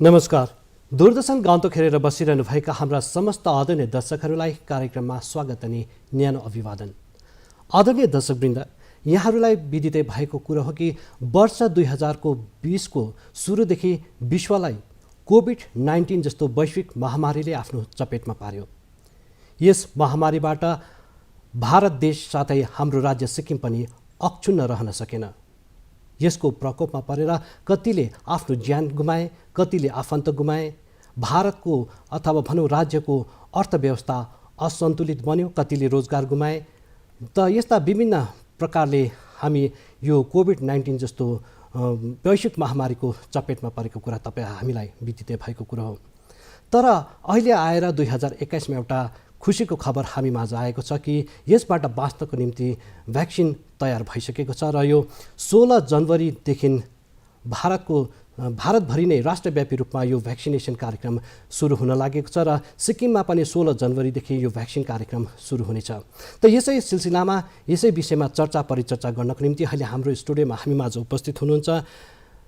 नमस्कार। दूरदर्शन गान्तोक हेरेर बसिरहनुभएका हाम्रा समस्त आदरणीय दर्शकहरूलाई कार्यक्रममा स्वागत अनि न्यानो अभिवादन। आदरणीय दर्शकवृन्द, यहाँहरूलाई विदितै भएको कुरो हो कि वर्ष 2020को सुरुदेखि विश्वलाई कोभिड-19 जस्तो वैश्विक महामारीले आफ्नो चपेटमा पार्यो। यस महामारीबाट भारत देश साथै हाम्रो राज्य सिक्किम पनि अक्षुण्ण रहन सकेन। यसको प्रकोपमा परेर कतिले आफ्नो ज्यान गुमाए, कतिले आफन्त गुमाए। भारतको अथवा भनौँ राज्यको अर्थव्यवस्था असन्तुलित बन्यो, कतिले रोजगार गुमाए। त यस्ता विभिन्न प्रकारले हामी यो कोभिड-19 जस्तो वैश्विक महामारीको चपेटमा परेको कुरा हामीलाई विदितै भएको कुरो हो। तर अहिले आएर 2021मा एउटा खुसीको खबर हामी माझ आएको छ कि यसबाट बाँच्नको निम्ति भ्याक्सिन तयार भइसकेको छ र यो 16 जनवरीदेखि भारतभरि नै राष्ट्रव्यापी रूपमा यो भ्याक्सिनेसन कार्यक्रम सुरु हुन लागेको छ र सिक्किममा पनि 16 जनवरीदेखि यो भ्याक्सिन कार्यक्रम सुरु हुनेछ। त यसै सिलसिलामा यसै विषयमा चर्चा परिचर्चा गर्नको निम्ति अहिले हाम्रो स्टुडियोमा हामी माझ उपस्थित हुनुहुन्छ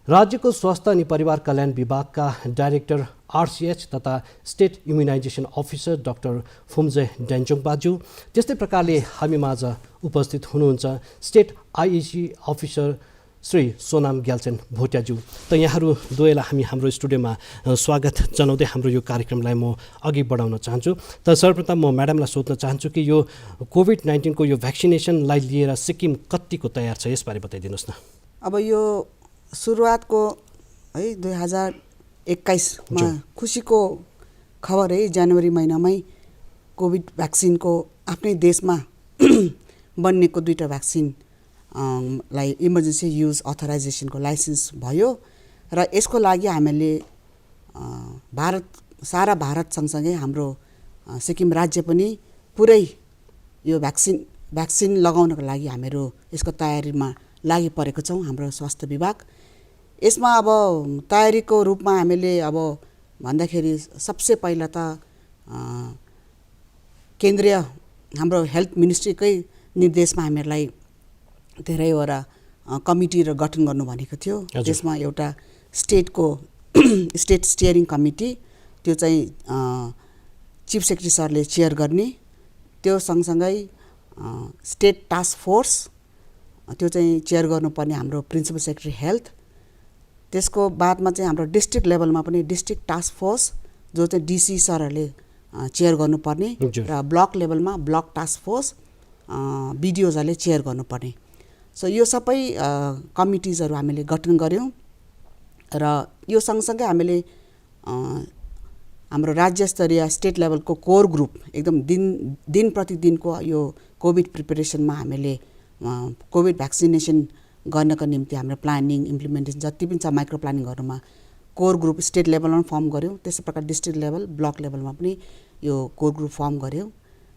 राज्यको स्वास्थ्य अनि परिवार कल्याण विभागका डाइरेक्टर RCH तथा state immunisation officer doctor Phumje Denchong बाजु। त्यस्तै प्रकारले हामी माझ उपस्थित हुनुहुन्छ state IEC officer Shri Sonam Gyalchen भोटियाज्यू। त यहाँहरू दुवैलाई हामी हाम्रो स्टुडियोमा स्वागत जनाउँदै हाम्रो यो कार्यक्रमलाई म अघि बढाउन चाहन्छु। त सर्वप्रथम म म्याडमलाई सोध्न चाहन्छु कि यो कोभिड-19 को यो भ्याक्सिनेसनलाई लिएर सिक्किम कतिको तयार छ, यसबारे बताइदिनुहोस् न। अब यो सुरुवातको है 2021मा खुसीको खबर है, जनवरी महिनामै कोभिड भ्याक्सिनको आफ्नै देशमा बन्नेको 2टा भ्याक्सिन लाई इमर्जेन्सी युज अथराइजेसनको लाइसेन्स भयो र यसको लागि हामीले सारा भारत सँगसँगै हाम्रो सिक्किम राज्य पनि पुरै यो भ्याक्सिन लगाउनको लागि हामीहरू यसको तयारीमा लागि परेको छौँ। हाम्रो स्वास्थ्य विभाग यसमा अब तयारीको रूपमा हामीले अब भन्दाखेरि सबसे पहिला त केन्द्रीय हाम्रो हेल्थ मिनिस्ट्रीकै निर्देशमा हामीहरूलाई धेरैवटा कमिटीहरू गठन गर्नु भनेको थियो। त्यसमा एउटा स्टेट स्टियरिङ कमिटी, त्यो चाहिँ चिफ सेक्रेटरी सरले चेयर गर्ने, त्यो सँगसँगै स्टेट टास्क फोर्स, त्यो चाहिँ चेयर गर्नुपर्ने हाम्रो प्रिन्सिपल सेक्रेटरी हेल्थ। त्यसको बादमा चाहिँ हाम्रो डिस्ट्रिक्ट लेभलमा पनि डिस्ट्रिक्ट टास्क फोर्स जो चाहिँ DC सरहरूले चेयर गर्नुपर्ने र ब्लक लेभलमा ब्लक टास्क फोर्स BDOजहरूले चेयर गर्नुपर्ने। सो यो सबै कमिटिजहरू हामीले गठन गऱ्यौँ र यो सँगसँगै हामीले हाम्रो राज्य स्तरीय स्टेट लेभलको कोर ग्रुप एकदम दिन प्रतिदिनको यो कोभिड प्रिपरेसनमा हामीले कोभिड भ्याक्सिनेसन गर्नको निम्ति हाम्रो प्लानिङ इम्प्लिमेन्टेसन जति पनि छ माइक्रो प्लानिङ गर्नुमा कोर ग्रुप स्टेट लेभलमा फर्म गऱ्यौँ। त्यस्तै प्रकार डिस्ट्रिक्ट लेभल ब्लक लेभलमा पनि यो कोर ग्रुप फर्म गऱ्यौँ।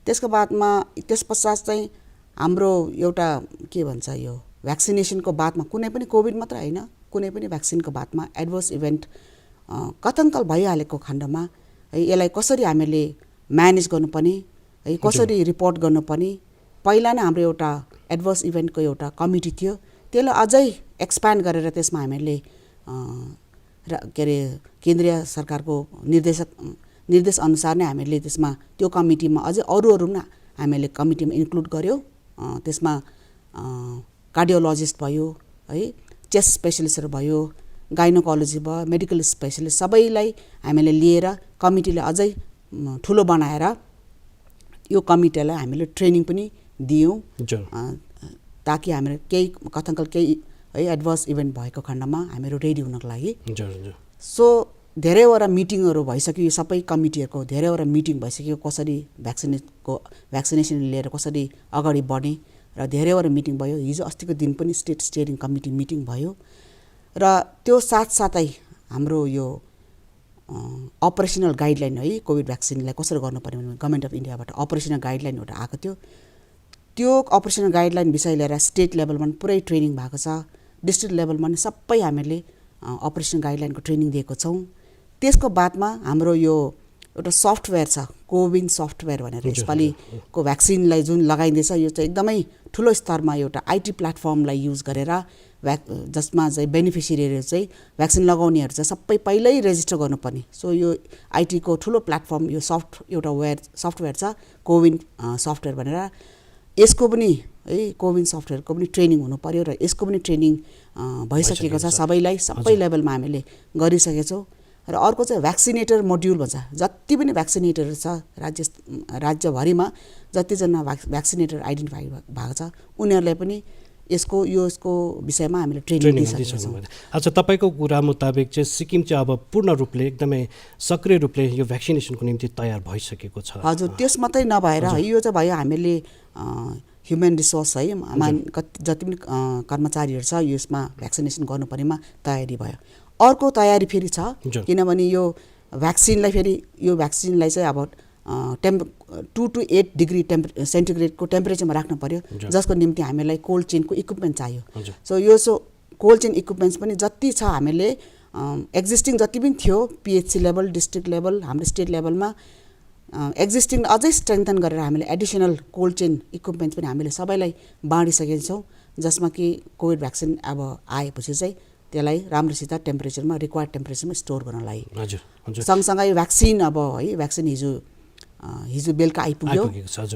त्यसको बादमा त्यस पश्चात चाहिँ हाम्रो एउटा के भन्छ यो भ्याक्सिनेसनको बादमा कुनै पनि कोभिड मात्र होइन, कुनै पनि भ्याक्सिनको बादमा एडभर्स इभेन्ट कथङ्कल भइहालेको खण्डमा है यसलाई कसरी हामीले म्यानेज गर्नुपर्ने है, कसरी रिपोर्ट गर्नुपर्ने, पहिला नै हाम्रो एउटा एडभर्स इभेन्टको एउटा कमिटी थियो, त्यसलाई अझै एक्सप्यान्ड गरेर त्यसमा हामीले के अरे केन्द्रीय सरकारको निर्देश अनुसार नै हामीले त्यसमा त्यो कमिटीमा अझै अरू पनि हामीले कमिटीमा इन्क्लुड गऱ्यौँ। त्यसमा कार्डियोलोजिस्ट भयो है, चेस्ट स्पेसलिस्टहरू भयो, गाइनोकोलोजी भयो, मेडिकल स्पेसलिस्ट सबैलाई हामीले लिएर कमिटीले अझै ठुलो बनाएर यो कमिटीलाई हामीले ट्रेनिङ पनि दियौँ ताकि हामीले केही कथङ्कल केही है एडभर्स इभेन्ट भएको खण्डमा हामीहरू रेडी हुनको लागि। सो धेरैवटा मिटिङहरू भइसक्यो, यो सबै कमिटीहरूको धेरैवटा मिटिङ भइसक्यो, कसरी भ्याक्सिनेसन लिएर कसरी अगाडि बढ्ने र धेरैवटा मिटिङ भयो। हिजो अस्तिको दिन पनि स्टेट स्टियरिङ कमिटी मिटिङ भयो र त्यो साथसाथै हाम्रो यो अपरेसनल गाइडलाइन है कोभिड भ्याक्सिनलाई कसरी गर्नुपर्ने भने गभर्मेन्ट अफ इन्डियाबाट अपरेसनल गाइडलाइन एउटा आएको थियो। त्यो अपरेसनल गाइडलाइन विषय लिएर स्टेट लेभलमा पुरै ट्रेनिङ भएको छ, डिस्ट्रिक्ट लेभलमा पनि सबै हामीले अपरेसनल गाइडलाइनको ट्रेनिङ दिएको छौँ। त्यसको बादमा हाम्रो यो एउटा सफ्टवेयर छ कोविन सफ्टवेयर भनेर, यसपालिको भ्याक्सिनलाई जुन लगाइँदैछ यो चाहिँ एकदमै ठुलो स्तरमा एउटा IT प्लेटफर्मलाई युज गरेर जसमा चाहिँ बेनिफिसियरीहरू चाहिँ भ्याक्सिन लगाउनेहरू चाहिँ सबै पहिल्यै रेजिस्टर गर्नुपर्ने। सो यो आइटीको ठुलो प्लेटफर्म यो एउटा सफ्टवेयर छ कोविन सफ्टवेयर भनेर, यसको पनि है कोविन सफ्टवेयरको पनि ट्रेनिङ हुनु पर्यो र यसको पनि ट्रेनिङ भइसकेको छ सबैलाई, सबै लेभलमा हामीले गरिसकेछौँ। र अर्को चाहिँ भ्याक्सिनेटर मोड्युल भन्छ, जति पनि भ्याक्सिनेटरहरू छ राज्यभरिमा जतिजना भ्याक्सिनेटर आइडेन्टिफाई भएको छ उनीहरूलाई पनि यसको विषयमा हामीले ट्रेनिङ दिइसकेका छौँ। अच्छा, तपाईँको कुरा मुताबिक चाहिँ सिक्किम चाहिँ अब पूर्ण रूपले एकदमै सक्रिय रूपले यो भ्याक्सिनेसनको निम्ति तयार भइसकेको छ। हजुर, त्यस मात्रै नभएर यो चाहिँ भयो हामीले ह्युमन रिसोर्स है जति पनि कर्मचारीहरू छ यसमा भ्याक्सिनेसन गर्नुपर्नेमा तयारी भयो। अर्को तयारी फेरि छ, किनभने यो भ्याक्सिनलाई चाहिँ अब 2 to 8 डिग्री सेन्टिग्रेडको टेम्परेचरमा राख्नु पर्यो, जसको निम्ति हामीलाई कोल्ड चेनको इक्विपमेन्ट चाहियो। सो कोल्ड चेन इक्विपमेन्ट्स पनि जति छ हामीले एक्जिस्टिङ जति पनि थियो पिएचसी लेभल, डिस्ट्रिक्ट लेभल, हाम्रो स्टेट लेभलमा एक्जिस्टिङ अझै स्ट्रेन्थन गरेर हामीले एडिसनल कोल्ड चेन इक्विपमेन्ट्स पनि हामीले सबैलाई बाँडिसकेका छौँ, जसमा कि कोभिड भ्याक्सिन अब आएपछि चाहिँ त्यसलाई राम्रोसित टेम्परेचरमा रिक्वायर्ड टेम्परेचरमा स्टोर गर्नलाई। सँगसँगै भ्याक्सिन अब है भ्याक्सिन हिजो बेलुका आइपुग्यो,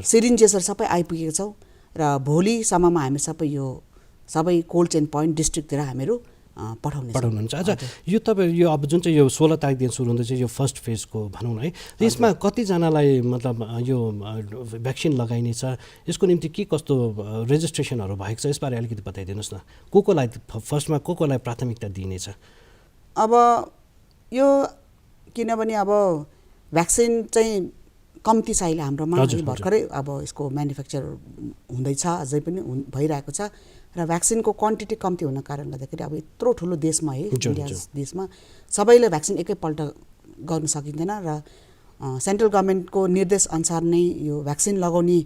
सिरिन्जेसहरू सबै आइपुगेको छौँ र भोलिसम्ममा हामी सबै कोल्ड चेन पोइन्ट डिस्ट्रिक्टतिर हामीहरू पठाउनुहुन्छ। अच्छा, यो तपाईँ यो अब जुन चाहिँ यो 16 तारिकदेखि सुरु हुँदैछ यो फर्स्ट फेजको भनौँ न है, यसमा कतिजनालाई मतलब यो भ्याक्सिन लगाइनेछ, यसको निम्ति के कस्तो रेजिस्ट्रेसनहरू भएको छ यसबारे अलिकति बताइदिनुहोस् न। कोलाई फर्स्टमा कोलाई प्राथमिकता दिइनेछ? अब यो किनभने अब भ्याक्सिन चाहिँ कम्ती छ अहिले हाम्रोमा, भर्खरै अब यसको म्यानुफ्याक्चर हुँदैछ, अझै पनि भइरहेको छ र भ्याक्सिनको क्वान्टिटी कम्ती हुन कारणले गर्दाखेरि अब यत्रो ठुलो देशमा है इन्डिया देशमा सबैले भ्याक्सिन एकैपल्ट गर्न सकिँदैन र सेन्ट्रल गभर्मेन्टको निर्देश अनुसार नै यो भ्याक्सिन लगाउने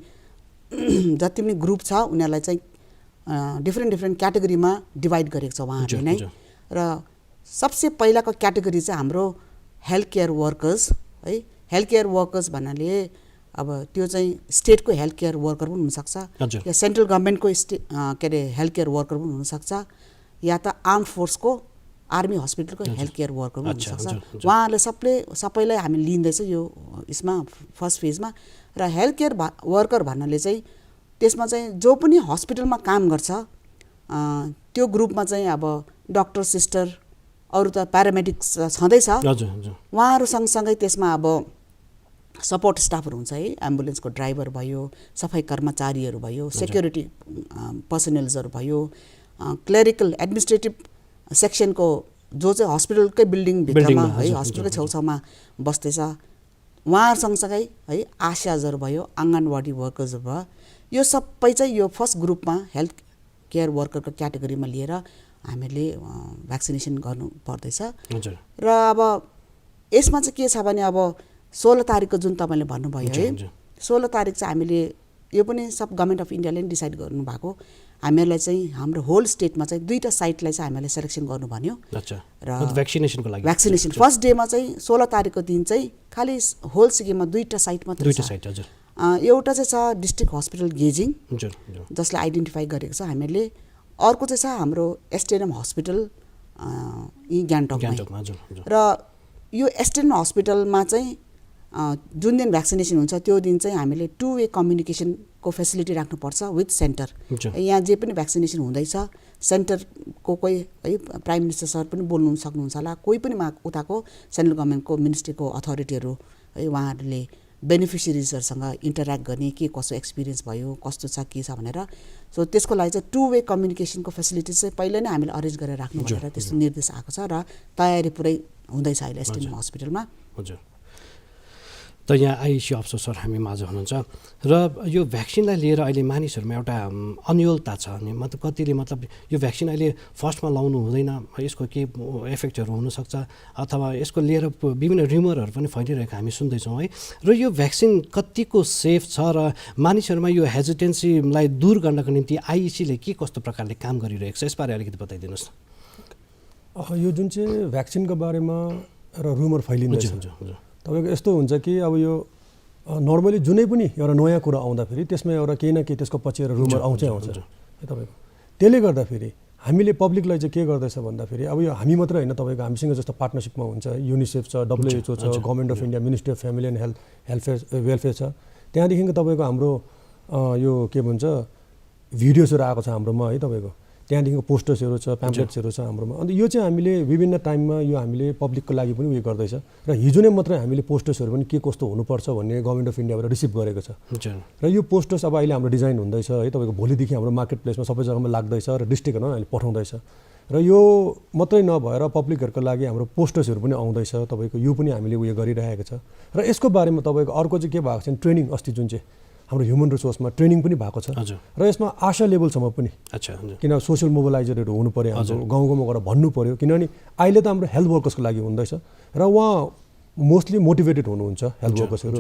जति पनि ग्रुप छ उनीहरूलाई चाहिँ डिफ्रेन्ट क्याटेगोरीमा डिभाइड गरेको छ उहाँहरूले नै। र सबसे पहिलाको क्याटेगोरी चाहिँ हाम्रो हेल्थ केयर वर्कर्स है। हेल्थ केयर वर्कर्स भन्नाले अब त्यो चाहिँ स्टेटको हेल्थ केयर वर्कर पनि हुनसक्छ या सेन्ट्रल गभर्मेन्टको हेल्थ केयर वर्कर पनि हुनसक्छ या त आर्म फोर्सको आर्मी हस्पिटलको हेल्थ केयर वर्कर पनि हुनसक्छ। उहाँहरूले सबैलाई हामी लिँदैछ यो यसमा फर्स्ट फेजमा। र हेल्थ केयर वर्कर भन्नाले चाहिँ त्यसमा चाहिँ जो पनि हस्पिटलमा काम गर्छ त्यो ग्रुपमा चाहिँ अब डक्टर, सिस्टर, अरू त प्यारामेडिक्स छँदैछ, उहाँहरू सँगसँगै त्यसमा अब सपोर्ट स्टाफहरू हुन्छ है, एम्बुलेन्सको ड्राइभर भयो, सफाई कर्मचारीहरू भयो, सेक्युरिटी पर्सनल्सहरू भयो, क्लेरिकल एडमिनिस्ट्रेटिभ सेक्सनको जो चाहिँ हस्पिटलकै बिल्डिङभित्रमा है हस्पिटलकै छेउछाउमा बस्दैछ उहाँहरू सँगसँगै है आशाजहरू भयो, आँगनवाडी वर्कर्सहरू भयो, यो सबै चाहिँ यो फर्स्ट ग्रुपमा हेल्थ केयर वर्करको क्याटेगोरीमा लिएर हामीले भ्याक्सिनेसन गर्नु पर्दैछ। र अब यसमा चाहिँ के छ भने अब 16 तारिकको जुन तपाईँले भन्नुभयो है, 16 तारिक चाहिँ हामीले यो पनि सब गभर्मेन्ट अफ इन्डियाले नै डिसाइड गर्नुभएको, हामीहरूलाई चाहिँ हाम्रो होल स्टेटमा चाहिँ 2टा साइटलाई चाहिँ हामीहरूले सेलेक्सन गर्नु भन्यो। र भ्याक्सिनेसनको लागि भ्याक्सिनेसन फर्स्ट डेमा चाहिँ 16 तारिकको दिन चाहिँ खालि होल सिक्किममा 2टा साइट मात्रै छ। एउटा चाहिँ छ डिस्ट्रिक्ट हस्पिटल गेजिङ जसलाई आइडेन्टिफाई गरेको छ हामीले, अर्को चाहिँ छ हाम्रो एसटिएनएम हस्पिटल यी गान्तोकमा। र यो एसटिएनएम हस्पिटलमा चाहिँ जुन दिन भ्याक्सिनेसन हुन्छ त्यो दिन चाहिँ हामीले 2 वे कम्युनिकेसनको फेसिलिटी राख्नुपर्छ विथ सेन्टर। यहाँ जे पनि भ्याक्सिनेसन हुँदैछ सेन्टरको कोही है प्राइम मिनिस्टर सर पनि बोल्नु सक्नुहुन्छ होला, कोही पनि उताको सेन्ट्रल गभर्मेन्टको मिनिस्ट्रीको अथोरिटीहरू है उहाँहरूले बेनिफिसियरिजहरूसँग इन्टरेक्ट गर्ने के कसो एक्सपिरियन्स भयो, कस्तो छ के छ भनेर। सो त्यसको लागि चाहिँ 2 वे कम्युनिकेसनको फेसिलिटी चाहिँ पहिला नै हामीले अरेन्ज गरेर राख्नु भनेर त्यस्तो निर्देश आएको छ र तयारी पुरै हुँदैछ अहिले एसटिएनएम हस्पिटलमा। हजुर, त यहाँ आइसी अफसर सर हामी माझ हुनुहुन्छ र यो भ्याक्सिनलाई लिएर अहिले मानिसहरूमा एउटा अन्योलता छ अनि मतलब कतिले मतलब यो भ्याक्सिन अहिले फर्स्टमा लाउनु हुँदैन, यसको के इफेक्टहरू हुनसक्छ अथवा यसको लिएर विभिन्न रिमरहरू पनि फैलिरहेको हामी सुन्दैछौँ है। र यो भ्याक्सिन कतिको सेफ छ र मानिसहरूमा यो हेजिटेन्सीलाई दूर गर्नको निम्ति आइसीले के कस्तो प्रकारले काम गरिरहेको छ यसबारे अलिकति बताइदिनुहोस् न। यो जुन चाहिँ भ्याक्सिनको बारेमा र रुमर फैलिँदैछ तपाईँको यस्तो हुन्छ कि अब यो नर्मली जुनै पनि एउटा नयाँ कुरा आउँदाखेरि त्यसमा एउटा केही न केही त्यसको पछि एउटा रुमर आउँछै आउँछ है तपाईँको। त्यसले गर्दाखेरि हामीले पब्लिकलाई चाहिँ के गर्दैछ भन्दाखेरि अब यो हामी मात्रै होइन, तपाईँको हामीसँग जस्तो पार्टनरसिपमा हुन्छ युनिसेफ छ, WHO छ, government of India, ministry of family and welfare छ, त्यहाँदेखिको तपाईँको हाम्रो यो के भन्छ भिडियोजहरू आएको छ हाम्रोमा है, तपाईँको त्यहाँदेखिको पोस्टर्सहरू छ, प्याम्पलेट्सहरू छ हाम्रोमा। अन्त यो चाहिँ हामीले विभिन्न टाइममा यो हामीले पब्लिकको लागि पनि उयो गर्दैछ र हिजो नै मात्रै हामीले पोस्टर्सहरू पनि के कस्तो हुनुपर्छ भन्ने गभर्मेन्ट अफ इन्डियाबाट रिसिभ गरेको छ र यो पोस्टर्स अब अहिले हाम्रो डिजाइन हुँदैछ है, तपाईँको भोलिदेखि हाम्रो मार्केट प्लेसमा सबै जग्गामा लाग्दैछ र डिस्ट्रिक्टहरूमा अहिले पठाउँदैछ र यो मात्रै नभएर पब्लिकहरूको लागि हाम्रो पोस्टर्सहरू पनि आउँदैछ, तपाईँको यो पनि हामीले उयो गरिरहेको छ र यसको बारेमा तपाईँको अर्को चाहिँ के भएको छ ट्रेनिङ, अस्ति जुन चाहिँ हाम्रो ह्युमन रिसोर्समा ट्रेनिङ पनि भएको छ र यसमा आशा लेभलसम्म पनि किन सोसियल मोबिलाइजरहरू हुनु पऱ्यो, हाम्रो गाउँ गाउँमा गएर भन्नु पऱ्यो, किनभने अहिले त हाम्रो हेल्थ वर्कर्सको लागि हुँदैछ र उहाँ मोस्टली मोटिभेटेड हुनुहुन्छ हेल्थ वर्कर्सहरू,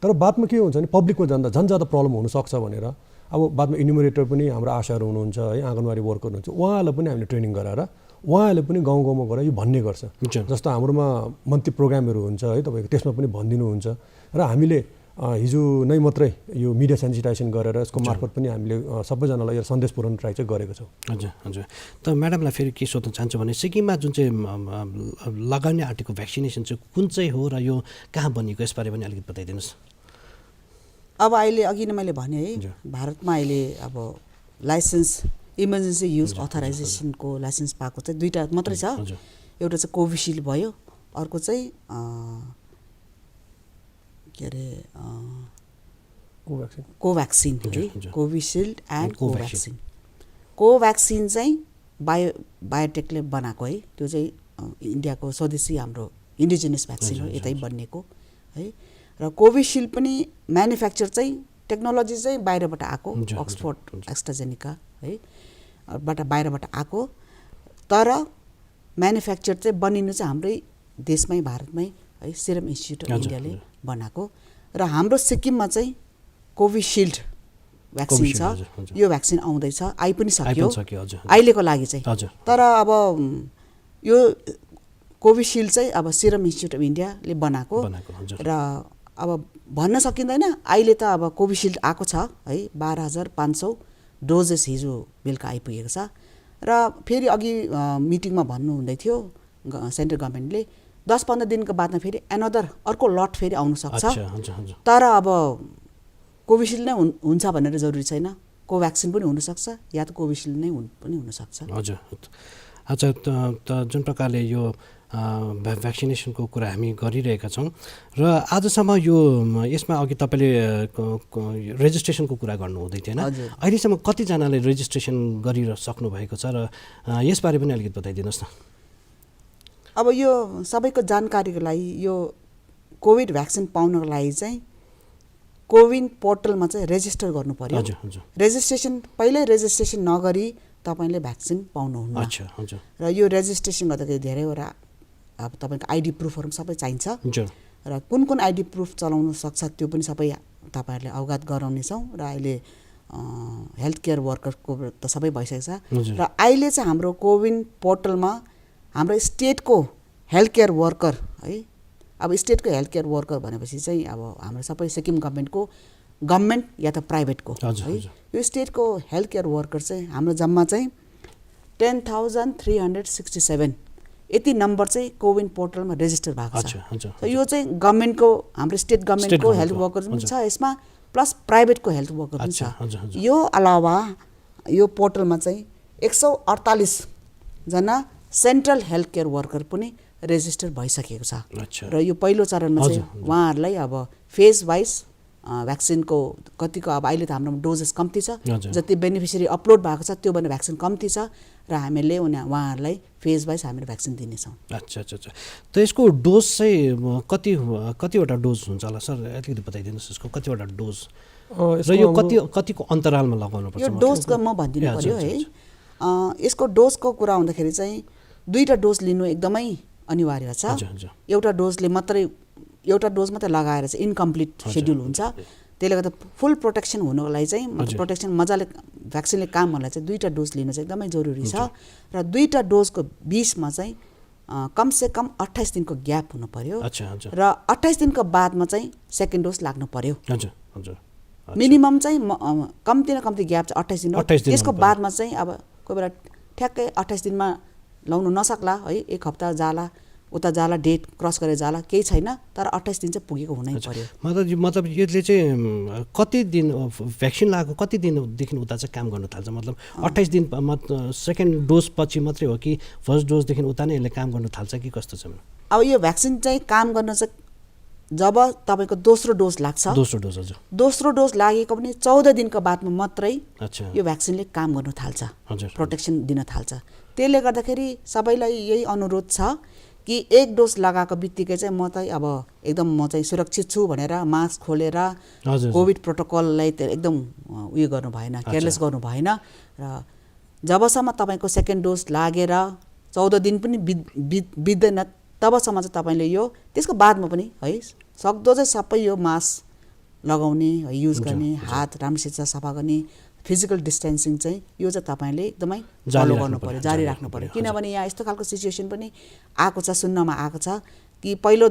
तर बादमा के हुन्छ भने पब्लिकमा जाँदा झन् ज्यादा प्रब्लम हुनसक्छ भनेर अब बादमा इन्युमरेटर पनि हाम्रो आशाहरू हुनुहुन्छ है, आँगनबाडी वर्कर हुनुहुन्छ, उहाँहरूलाई पनि हामीले ट्रेनिङ गराएर उहाँहरूले पनि गाउँ गाउँमा गएर यो भन्ने गर्छ। जस्तो हाम्रोमा मन्थली प्रोग्रामहरू हुन्छ है, तपाईँको त्यसमा पनि भनिदिनुहुन्छ र हामीले हिजो नै मात्रै यो मिडिया सेन्सिटाइजेसन गरेर यसको मार्फत पनि हामीले सबैजनालाई यो सन्देश पुर्याउने ट्राई चाहिँ गरेको छौँ। हजुर हजुर। त म्याडमलाई फेरि के सोध्न चाहन्छु भने सिक्किममा जुन चाहिँ लगाउने आँटेको भ्याक्सिनेसन चाहिँ कुन चाहिँ हो र यो कहाँ बनिएको यसबारे पनि अलिकति बताइदिनुहोस्। अब अहिले अघि नै मैले भने है, भारतमा अहिले अब लाइसेन्स इमर्जेन्सी युज अथराइजेसनको लाइसेन्स पाएको चाहिँ दुईवटा मात्रै छ। एउटा चाहिँ कोभिसिल्ड भयो, अर्को चाहिँ के अरे कोभ्याक्सिन है, कोभिसिल्ड एन्ड कोभ्याक्सिन। कोभ्याक्सिन चाहिँ बायोटेकले बनाएको है, त्यो चाहिँ इन्डियाको स्वदेशी हाम्रो इन्डिजिनियस भ्याक्सिन हो, यतै बनिएको है। र कोभिसिल्ड पनि म्यानुफ्याक्चर चाहिँ टेक्नोलोजी चाहिँ बाहिरबाट आएको, अक्सफोर्ड एस्ट्राजेनिका है बाट बाहिरबाट आएको, तर म्यानुफ्याक्चर चाहिँ बनिनु चाहिँ हाम्रै देशमै भारतमै है, सिरम इन्स्टिच्युट अफ इन्डियाले बनाएको। र हाम्रो सिक्किममा चाहिँ कोभिसिल्ड भ्याक्सिन छ, यो भ्याक्सिन आउँदैछ, आइ पनि सक्यो अहिलेको लागि चाहिँ। तर अब यो कोभिसिल्ड चाहिँ अब सिरम इन्स्टिच्युट अफ इन्डियाले बनाएको र अब भन्न सकिँदैन, अहिले त अब कोभिसिल्ड आएको छ है, 12,500 डोजेस हिजो बेलुका आइपुगेको छ। र फेरि अघि मिटिङमा भन्नुहुँदै थियो सेन्ट्रल गभर्मेन्टले 10-15 दिनको बादमा फेरि एनदर अर्को लट फेरि आउनु सक्छ। तर अब कोभिसिल्ड नै हुन्छ भनेर जरुरी छैन, कोभ्याक्सिन पनि हुनसक्छ या त कोभिसिल्ड नै पनि हुनसक्छ। हजुर। अच्छा, त जुन प्रकारले यो भ्याक्सिनेसनको कुरा हामी गरिरहेका छौँ र आजसम्म यो यसमा अघि तपाईँले रेजिस्ट्रेसनको कुरा गर्नुहुँदै थिएन, अहिलेसम्म कतिजनाले रेजिस्ट्रेसन गरिसक्नु भएको छ र यसबारे पनि अलिकति बताइदिनुहोस् न। अब यो सबैको जानकारीको लागि यो कोभिड भ्याक्सिन पाउनको लागि चाहिँ कोविन पोर्टलमा चाहिँ रेजिस्टर गर्नु पर्यो। रेजिस्ट्रेसन पहिल्यै रेजिस्ट्रेसन नगरी तपाईँले भ्याक्सिन पाउनुहुन्न। र यो रेजिस्ट्रेसन गर्दाखेरि धेरैवटा अब तपाईँको आइडी प्रुफहरू सबै चाहिन्छ र कुन कुन आइडी प्रुफ चलाउनु सक्छ त्यो पनि सबै तपाईँहरूले अवगत गराउनेछौँ। र अहिले हेल्थ केयर वर्करको त सबै भइसकेको छ र अहिले चाहिँ हाम्रो कोविन पोर्टलमा हाम्रो स्टेटको हेल्थ केयर वर्कर है, अब स्टेटको हेल्थ केयर वर्कर भनेपछि चाहिँ अब हाम्रो सबै सिक्किम गभर्मेन्ट या त प्राइभेटको है, यो स्टेटको हेल्थ केयर वर्कर चाहिँ हाम्रो जम्मा चाहिँ 10,367 यति नम्बर चाहिँ कोविन पोर्टलमा रेजिस्टर भएको छ। यो चाहिँ गभर्मेन्टको हाम्रो स्टेट गभर्मेन्टको हेल्थ वर्कर पनि छ यसमा, प्लस प्राइभेटको हेल्थ वर्कर पनि छ। यो अलावा यो पोर्टलमा चाहिँ 148 जना सेन्ट्रल हेल्थ केयर वर्कर पनि रेजिस्टर भइसकेको छ। र यो पहिलो चरणमा चाहिँ उहाँहरूलाई अब फेज वाइज भ्याक्सिनको कतिको अब अहिले त हाम्रो डोजेस कम्ती छ, जति बेनिफिसियरी अपलोड भएको छ त्यो भने भ्याक्सिन कम्ती छ र हामीले उहाँहरूलाई फेज वाइज हामीले भ्याक्सिन दिनेछौँ। अच्छा। त यसको डोज चाहिँ कतिवटा डोज हुन्छ होला सर, अलिकति बताइदिनुहोस् यसको कतिवटा डोज र यो कतिको अन्तरालमा लगाउनु पर्छ? यो डोजको म भनिदिनु पर्यो है। यसको डोजको कुरा हुँदाखेरि चाहिँ 2टा डोज लिनु एकदमै अनिवार्य छ। एउटा डोज मात्रै लगाएर चाहिँ इन्कम्प्लिट सेड्युल हुन्छ, त्यसले गर्दा फुल प्रोटेक्सन हुनको लागि चाहिँ प्रोटेक्सन मजाले भ्याक्सिनले काम गर्नलाई चाहिँ 2टा डोज लिनु चाहिँ एकदमै जरुरी छ। र 2टा डोजको बिचमा चाहिँ कमसेकम 28 दिनको ग्याप हुनु पर्यो र 28 दिनको बादमा चाहिँ सेकेन्ड डोज लाग्नु पर्यो। मिनिमम चाहिँ कम्ती न कम्ती ग्याप चाहिँ 28 दिन हो। त्यसको बादमा चाहिँ अब कोही बेला ठ्याक्कै 28 दिनमा लाउनु नसक्ला है, 1 हप्ता जाला उता जाला, डेट क्रस गरेर जाला, केही छैन, तर 28 दिन चाहिँ पुगेको हुनै पर्यो। मतलब यसले चाहिँ कति दिन भ्याक्सिन लगाएको कति दिनदेखि उता चाहिँ काम गर्न थाल्छ? मतलब 28 दिन सेकेन्ड डोज पछि मात्रै हो कि फर्स्ट डोजदेखि उता नै यसले काम गर्न थाल्छ कि कस्तो छ? अब यो भ्याक्सिन चाहिँ काम गर्न चाहिँ जब तपाईँको दोस्रो डोज लाग्छ, दोस्रो डोज हजुर, दोस्रो डोज लागेको पनि 14 दिनको बादमा मात्रै अच्छा यो भ्याक्सिनले काम गर्न थाल्छ, हजुर, प्रोटेक्सन दिन थाल्छ। त्यसले गर्दाखेरि सबैलाई यही अनुरोध छ कि 1 डोज लगाएको बित्तिकै चाहिँ म चाहिँ सुरक्षित छु भनेर मास्क खोलेर कोभिड प्रोटोकललाई एकदम उयो गर्नु भएन, केयरलेस गर्नु भएन। र जबसम्म तपाईँको सेकेन्ड डोज लागेर 14 दिन पनि बित्दैन तबसम्म चाहिँ तपाईँले यो त्यसको बादमा पनि है सक्दो चाहिँ सबै यो मास्क लगाउने है, युज गर्ने, हात राम्रोसित सफा गर्ने, फिजिकल डिस्टेन्सिङ चाहिँ यो चाहिँ तपाईँले एकदमै फलो गर्नु पर्यो, जारी राख्नु पर्यो। किनभने यहाँ यस्तो खालको सिचुएसन पनि आएको छ, सुन्नमा आएको छ कि पहिलो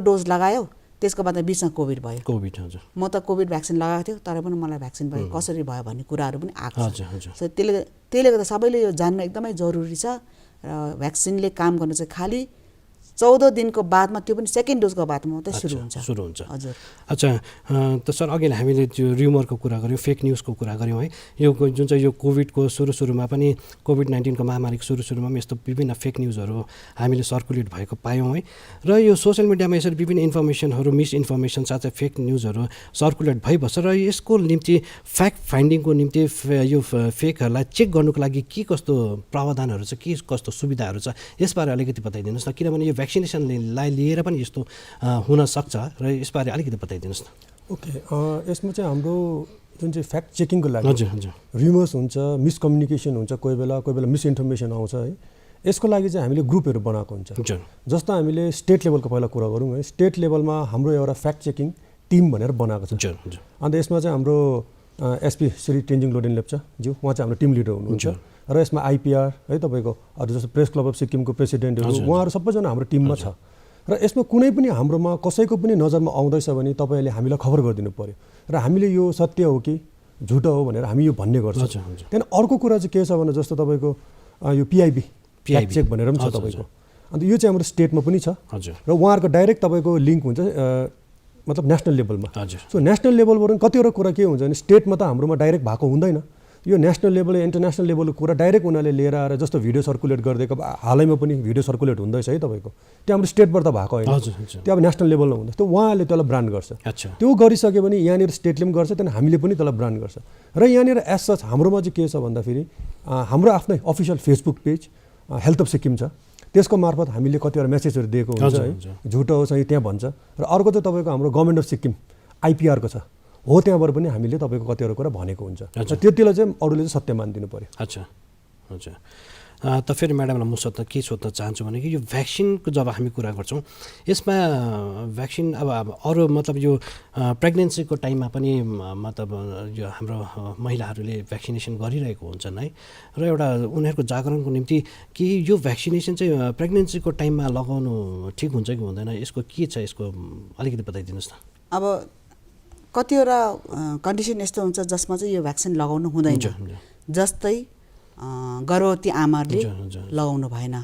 डोज लगायो, त्यसको बाद बिचमा कोभिड भयो। हजुर, म त कोभिड भ्याक्सिन लगाएको थियो तर पनि मलाई भ्याक्सिन भयो, कसरी भयो भन्ने कुराहरू पनि आएको छ। सो त्यसले गर्दा सबैले यो जान्नु एकदमै जरुरी छ। र भ्याक्सिनले काम गर्नु चाहिँ खालि 14 दिनको बादमा, त्यो पनि सेकेन्ड डोजको बादमा मात्रै सुरु हुन्छ। हजुर, अच्छा त सर अघि हामीले त्यो र्युमरको कुरा गऱ्यौँ, फेक न्युजको कुरा गऱ्यौँ है। यो जुन चाहिँ यो कोभिडको सुरुमा पनि कोभिड-19 को महामारीको सुरुमा पनि यस्तो विभिन्न फेक न्युजहरू हामीले सर्कुलेट भएको पायौँ है। र यो सोसियल मिडियामा यसरी विभिन्न इन्फर्मेसनहरू, मिसइन्फर्मेसन साथै फेक न्युजहरू सर्कुलेट भइबस्छ र यसको निम्ति फ्याक्ट फाइन्डिङको निम्ति यो फेकहरूलाई चेक गर्नुको लागि के कस्तो प्रावधानहरू छ, के कस्तो सुविधाहरू छ, यसबारे अलिकति बताइदिनुहोस् न। किनभने यो भ्याक्सिनेसनलाई लिएर पनि यस्तो हुन सक्छ र यसबारे अलिकति बताइदिनुहोस् न। ओके, यसमा चाहिँ हाम्रो जुन चाहिँ फ्याक्ट चेकिङको लागि हजुर हजुर र्युमर्स हुन्छ, मिसकम्युनिकेसन हुन्छ, कोही बेला मिसइन्फर्मेसन आउँछ है। यसको लागि चाहिँ हामीले ग्रुपहरू बनाएको हुन्छ। जस्तो हामीले स्टेट लेभलको पहिला कुरा गरौँ है। स्टेट लेभलमा हाम्रो एउटा फ्याक्ट चेकिङ टिम भनेर बनाएको छ। अन्त यसमा चाहिँ हाम्रो एसपी श्री तेन्जिङ लोडेन लेप्चाज्यू, उहाँ चाहिँ हाम्रो टिम लिडर हुनुहुन्छ। र यसमा आइपिआर है, तपाईँको अरू जस्तो प्रेस क्लब अफ सिक्किमको प्रेसिडेन्टहरू, उहाँहरू सबैजना हाम्रो टिममा छ। र यसमा कुनै पनि हाम्रोमा कसैको पनि नजरमा आउँदैछ भने तपाईँहरूले हामीलाई खबर गरिदिनु पर्यो र हामीले यो सत्य हो कि झुटो हो भनेर हामी यो भन्ने गर्छौँ। त्यहाँदेखि अर्को कुरा चाहिँ के छ भने जस्तो तपाईँको यो पिआइबी फ्याक्ट चेक भनेर पनि छ तपाईँको। अन्त यो चाहिँ हाम्रो स्टेटमा पनि छ र उहाँहरूको डाइरेक्ट तपाईँको लिङ्क हुन्छ मतलब नेसनल लेभलमा। सो नेसनल लेभलबाट कतिवटा कुरा के हुन्छ भने स्टेटमा त हाम्रोमा डाइरेक्ट भएको हुँदैन, यो नेसनल लेभल इन्टरनेसनल लेभलको कुरा डाइरेक्ट उनीहरूले लिएर आएर जस्तो भिडियो सर्कुलेट गरिदिएको हालैमा पनि भिडियो सर्कुलेट हुँदैछ है तपाईँको, त्यो हाम्रो स्टेटबाट त भएको होइन, त्यो अब नेसनल लेभलमा हुँदैछ। त्यो उहाँहरूले त्यसलाई ब्रान्ड गर्छ। त्यो गरिसक्यो भने यहाँनिर स्टेटले पनि गर्छ, त्यहाँदेखि हामीले पनि त्यसलाई ब्रान्ड गर्छ। र यहाँनिर एज सच हाम्रोमा चाहिँ के छ भन्दाखेरि हाम्रो आफ्नै official Facebook page health of Sikkim छ, त्यसको मार्फत हामीले कतिवटा मेसेजहरू दिएको हुन्छ है, झुटो हो चाहिँ त्यहाँ भन्छ। र अर्को चाहिँ तपाईँको हाम्रो गभर्मेन्ट अफ सिक्किम आइपिआरको छ, हो त्यहाँबाट पनि हामीले तपाईँको कतिवटा कुरा भनेको हुन्छ। त्यतिलाई चाहिँ अरूले चाहिँ सत्य मानिदिनु पर्यो। अच्छा हुन्छ। त फेरि म्याडमलाई म के सोध्न चाहन्छु भने कि यो भ्याक्सिनको जब हामी कुरा गर्छौँ, यसमा भ्याक्सिन अब अरू मतलब यो प्रेग्नेन्सीको टाइममा पनि मतलब यो हाम्रो महिलाहरूले भ्याक्सिनेसन गरिरहेको हुन्छन् है। र एउटा उनीहरूको जागरणको निम्ति कि यो भ्याक्सिनेसन चाहिँ प्रेग्नेन्सीको टाइममा लगाउनु ठिक हुन्छ कि हुँदैन, यसको के छ, यसको अलिकति बताइदिनुहोस् न। अब कतिवटा कन्डिसन यस्तो हुन्छ जसमा चाहिँ यो भ्याक्सिन लगाउनु हुँदैन, जस्तै गर्भवती आमाहरूले लगाउनु भएन।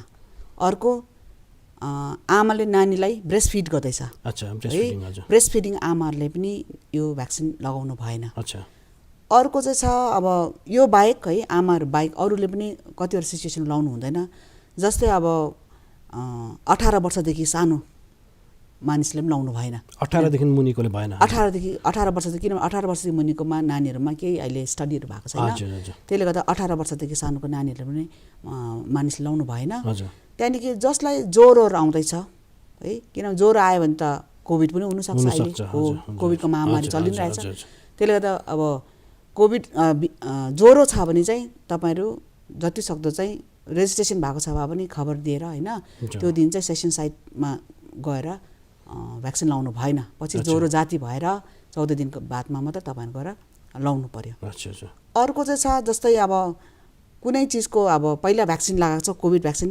अर्को आमाले नानीलाई ब्रेस्ट फिड गर्दैछ, ब्रेस्ट फिडिङ आमाहरूले पनि यो भ्याक्सिन लगाउनु भएन। अर्को चाहिँ छ अब यो बाहेक है, आमाहरू बाहेक अरूले पनि कतिवटा सिचुएसन लगाउनु हुँदैन। जस्तै अब 18 वर्षदेखि सानो मानिसले पनि लाउनु भएन, 18 देखि मुनिकोले भएन। 18 वर्षदेखि, किनभने 18 वर्षदेखि मुनिकोमा नानीहरूमा केही अहिले स्टडीहरू भएको छैन, त्यसले गर्दा 18 वर्षदेखि सानोको नानीहरूले पनि मानिसले लाउनु भएन। त्यहाँदेखि जसलाई ज्वरोहरू आउँदैछ है, किनभने ज्वरो आयो भने त कोभिड पनि हुनसक्छ, अहिले कोभिडको महामारी चलिरहेछ। त्यसले गर्दा अब कोभिड ज्वरो छ भने चाहिँ तपाईँहरू जति सक्दो चाहिँ रेजिस्ट्रेसन भएको छ भए पनि खबर दिएर होइन, त्यो दिन चाहिँ सेसन साइटमा गएर भ्याक्सिन लाउनु भएन। पछि ज्वरो जाती भएर 14 दिनको बादमा मात्र तपाईँ गएर लाउनु पर्यो। अर्को चाहिँ छ जस्तै अब कुनै चिजको अब पहिला भ्याक्सिन लगाएको छ, कोभिड भ्याक्सिन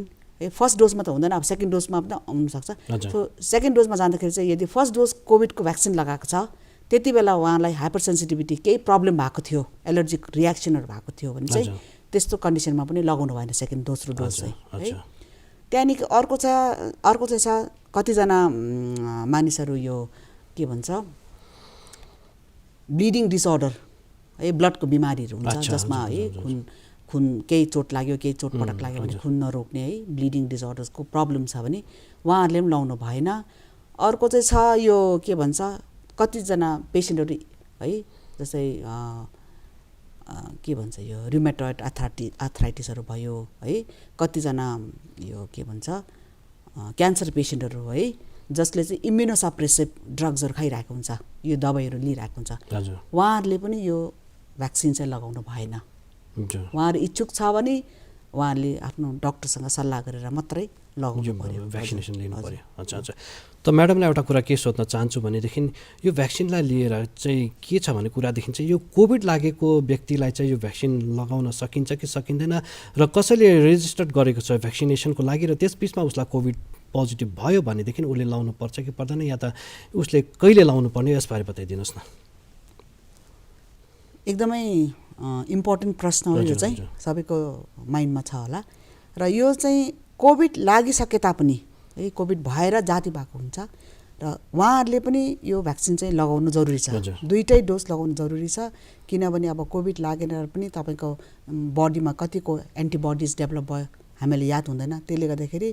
फर्स्ट डोजमा त हुँदैन, अब सेकेन्ड डोजमा पनि आउनसक्छ। सो सेकेन्ड डोजमा जाँदाखेरि चाहिँ यदि फर्स्ट डोज कोभिडको भ्याक्सिन लगाएको छ, त्यति बेला उहाँलाई हाइपर सेन्सिटिभिटी केही प्रब्लम भएको थियो, एलर्जिक रियाक्सनहरू भएको थियो भने चाहिँ त्यस्तो कन्डिसनमा पनि लगाउनु भएन सेकेन्ड दोस्रो डोज चाहिँ है। त्यहाँदेखि अर्को चाहिँ छ कतिजना मानिसहरू यो के भन्छ ब्लिडिङ डिसअर्डर है, ब्लडको बिमारीहरू हुन्छ जसमा है खुन केही चोट लाग्यो केही चोटपटक लाग्यो भने खुन नरोक्ने है ब्लिडिङ डिसअर्डर्सको प्रब्लम छ भने उहाँहरूले पनि लाउनु भएन। अर्को चाहिँ छ यो के भन्छ कतिजना पेसेन्टहरू है जस्तै के भन्छ यो रुमेटोइड आर्थराइटिसहरू भयो है, कतिजना यो के भन्छ क्यान्सर पेसेन्टहरू है जसले चाहिँ इम्युनोसप्रेसिभ ड्रग्सहरू खाइरहेको हुन्छ, यो दबाईहरू लिइरहेको हुन्छ, उहाँहरूले पनि यो भ्याक्सिन चाहिँ लगाउनु भएन। उहाँहरू इच्छुक छ भने उहाँहरूले आफ्नो डक्टरसँग सल्लाह गरेर मात्रै लगाउनु पर्यो, भ्याक्सिनेसन लिनु पर्यो। अच्छा अच्छा। त म्याडमलाई एउटा कुरा के सोध्न चाहन्छु भनेदेखि यो भ्याक्सिनलाई लिएर चाहिँ के छ भन्ने कुरादेखि चाहिँ यो कोभिड लागेको व्यक्तिलाई चाहिँ यो भ्याक्सिन लगाउन सकिन्छ कि सकिँदैन र कसैले रेजिस्टर्ड गरेको छ भ्याक्सिनेसनको लागि र त्यसबिचमा उसलाई कोभिड पोजिटिभ भयो भनेदेखि उसले लाउनु पर्छ कि पर्दैन या त उसले कहिले लाउनु पर्ने यसबारे बताइदिनुहोस् न। एकदमै इम्पोर्टेन्ट प्रश्न हो यो चाहिँ, सबैको माइन्डमा छ होला। र यो चाहिँ कोभिड लागिसके तापनि है कोभिड भएर जाती भएको हुन्छ र उहाँहरूले पनि यो भ्याक्सिन चाहिँ लगाउनु जरुरी छ, दुईटै डोज लगाउनु जरुरी छ। किनभने अब कोभिड लागेर पनि तपाईँको बडीमा कतिको एन्टिबडिज डेभलप भयो हामीले याद हुँदैन, त्यसले गर्दाखेरि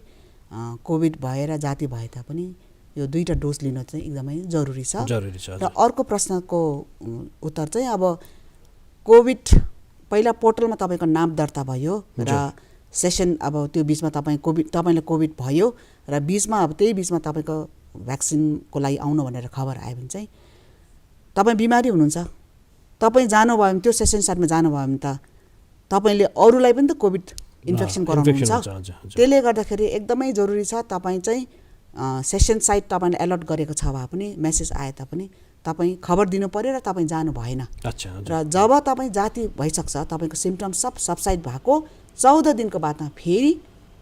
कोभिड भएर जाती भए तापनि यो दुईटा डोज लिन चाहिँ एकदमै जरुरी छ। र अर्को प्रश्नको उत्तर चाहिँ अब कोभिड पहिला पोर्टलमा तपाईँको नाम दर्ता भयो र सेसन अब त्यो बिचमा तपाईँलाई कोभिड भयो र बिचमा अब त्यही बिचमा तपाईँको भ्याक्सिनको लागि आउनु भनेर खबर आयो भने चाहिँ तपाईँ बिमारी हुनुहुन्छ, तपाईँ जानुभयो भने त्यो सेसन साइटमा जानुभयो भने त तपाईँले अरूलाई पनि त कोभिड इन्फेक्सन गराउनुहुन्छ। त्यसले गर्दाखेरि एकदमै जरुरी छ तपाईँ चाहिँ सेसन साइट तपाईँले अलर्ट गरेको छ भए पनि मेसेज आए तापनि तपाईँ खबर दिनु पर्यो र तपाईँ जानु भएन। र जब तपाईँ जाती भइसक्छ तपाईँको सिम्पटम्स सब सबसाइड भएको 14 दिनको बादमा फेरि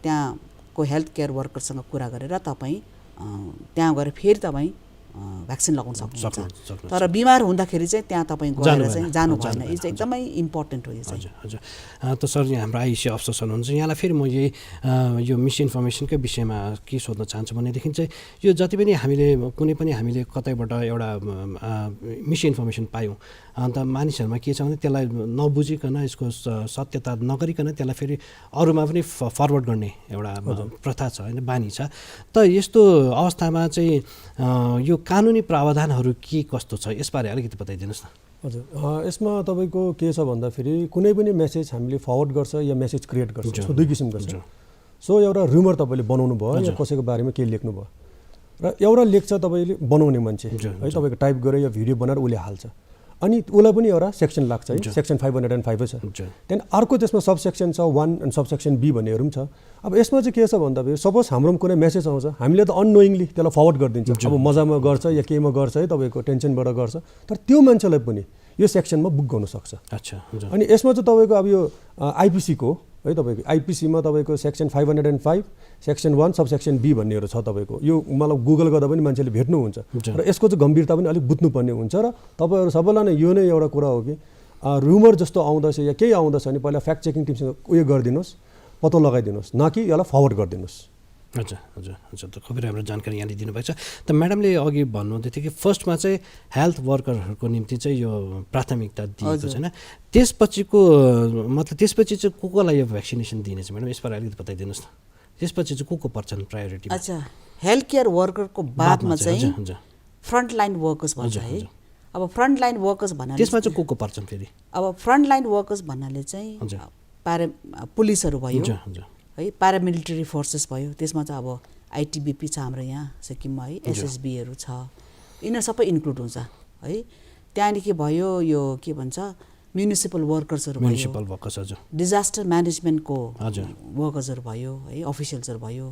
त्यहाँको हेल्थ केयर वर्करसँग कुरा गरेर तपाईँ त्यहाँ गएर फेरि तपाईँ भ्याक्सिन लगाउन सक्नुहुन्छ। तर बिमार हुँदाखेरि चाहिँ त्यहाँ तपाईँ गएर चाहिँ जानु भएन, यो चाहिँ एकदमै इम्पोर्टेन्ट हो यो चाहिँ। हजुर त सर यहाँ हाम्रो आइसी अफिसर हुनुहुन्छ, यहाँलाई फेरि म यो मिसइन्फर्मेसनकै विषयमा के सोध्न चाहन्छु भनेदेखि चाहिँ यो जति पनि कुनै पनि हामीले कतैबाट एउटा मिसइन्फर्मेसन पायौँ अन्त मानिसहरूमा के छ भने त्यसलाई नबुझिकन यसको सत्यता नगरिकन त्यसलाई फेरि अरूमा पनि फरवर्ड गर्ने एउटा प्रथा छ होइन, बानी छ। त यस्तो अवस्थामा चाहिँ यो कानुनी प्रावधानहरू के कस्तो छ यसबारे अलिकति बताइदिनुहोस् न। हजुर, यसमा तपाईँको के छ भन्दाखेरि कुनै पनि मेसेज हामीले फरवर्ड गर्छ या मेसेज क्रिएट गर्छ, सो दुई किसिमको छ। सो एउटा रुमर तपाईँले बनाउनु भयो या कसैको बारेमा केही लेख्नु भयो र एउटा लेख्छ तपाईँले बनाउने मान्छे है, तपाईँको टाइप गरेर या भिडियो बनाएर उसले हाल्छ अनि उसलाई पनि एउटा सेक्सन लाग्छ है, सेक्सन 505 छ। त्यहाँदेखि अर्को त्यसमा सब सेक्सन छ 1 अनि सब सेक्सन बी भन्नेहरू पनि छ। अब यसमा चाहिँ के छ भन्दाखेरि सपोज हाम्रो कुनै मेसेज आउँछ हामीले त अननोइङली त्यसलाई फरवर्ड गरिदिन्छ, अब मजामा गर्छ या केमा गर्छ है, तपाईँको टेन्सनबाट गर्छ, तर त्यो मान्छेलाई पनि यो सेक्सनमा बुक गर्नु सक्छ। अनि यसमा चाहिँ तपाईँको अब यो आइपिसीको है, तपाईँको आइपिसीमा तपाईँको section 505 section 1 sub section B भन्नेहरू छ तपाईँको। यो मतलब गुगल गर्दा पनि मान्छेले भेट्नुहुन्छ र यसको चाहिँ गम्भीरता पनि अलिक बुझ्नुपर्ने हुन्छ। र तपाईँहरू सबैलाई नै यो नै एउटा कुरा हो कि रुमर जस्तो आउँदैछ या केही आउँदैछ भने पहिला फ्याक्ट चेकिङ टिमसँग उयो गरिदिनुहोस्, पत्तो लगाइदिनुहोस्, न कि यसलाई फरवर्ड गरिदिनुहोस्। हजुर हजुर हजुर, त खुबै राम्रो जानकारी यहाँले दिनुभएको छ। त म्याडमले अघि भन्नुहुँदै थियो कि फर्स्टमा चाहिँ हेल्थ वर्करहरूको निम्ति चाहिँ यो प्राथमिकता दिएको छैन, त्यसपछिको मतलब त्यसपछि चाहिँ कोलाई यो भ्याक्सिनेसन दिने चाहिँ म्याडम यसबारे अलिकति बताइदिनुहोस् न। त्यसपछि चाहिँ को पर्छन् प्रायोरिटी? अच्छा, हेल्थ केयर वर्करको बादमा चाहिँ फ्रन्टलाइन वर्कर्स भन्छ है। अब फ्रन्टलाइन वर्कर्स भन्नाले त्यसमा चाहिँ को पर्छन् फेरि? अब फ्रन्टलाइन वर्कर्स भन्नाले चाहिँ पुलिसहरू भयो है, प्यारामिलिटरी फोर्सेस भयो, त्यसमा चाहिँ अब आइटिबिपी छ हाम्रो यहाँ सिक्किममा है, एसएसबीहरू छ, यिनीहरू सबै इन्क्लुड हुन्छ है। त्यहाँदेखि भयो यो के भन्छ म्युनिसिपल वर्कर्सहरू भयो, डिजास्टर म्यानेजमेन्टको वर्कर्सहरू भयो है, अफिसियल्सहरू भयो।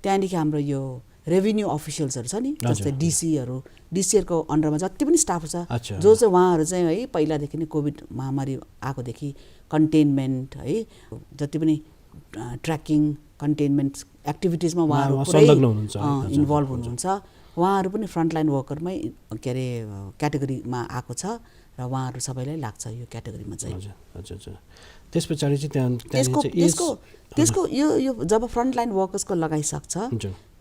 त्यहाँदेखि हाम्रो यो रेभिन्यू अफिसियल्सहरू छ नि, जस्तै डिसीहरूको अन्डरमा जति पनि स्टाफ छ जो चाहिँ उहाँहरू चाहिँ है पहिलादेखि नै कोभिड महामारी आएकोदेखि कन्टेनमेन्ट है, जति पनि ट्र्याकिङ कन्टेनमेन्ट एक्टिभिटिजमा उहाँहरू पुरै इन्भल्भ हुनुहुन्छ। उहाँहरू पनि फ्रन्टलाइन वर्करमै के अरे क्याटेगोरीमा आएको छ र उहाँहरू सबैलाई लाग्छ यो क्याटेगोरीमा चाहिँ। हजुर हजुर हजुर। त्यस पछाडि चाहिँ त्यसको यो जब फ्रन्टलाइन वर्कर्सको लगाइसक्छ